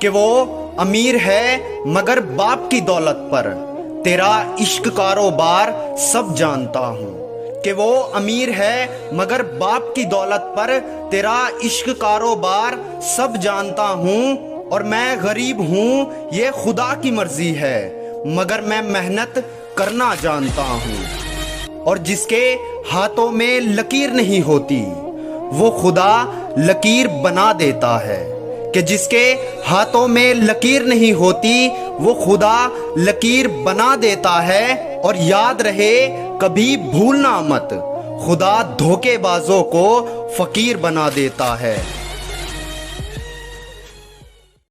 कि वो अमीर है मगर बाप की दौलत पर तेरा इश्क कारोबार सब जानता हूँ। कि वो अमीर है मगर बाप की दौलत पर तेरा इश्क कारोबार सब जानता हूँ। और मैं गरीब हूँ ये खुदा की मर्जी है मगर मैं मेहनत करना जानता हूँ। और जिसके हाथों में लकीर नहीं होती वो खुदा लकीर बना देता है। कि जिसके हाथों में लकीर नहीं होती वो खुदा लकीर बना देता है। और याद रहे कभी भूलना मत खुदा धोखेबाजों को फकीर बना देता है।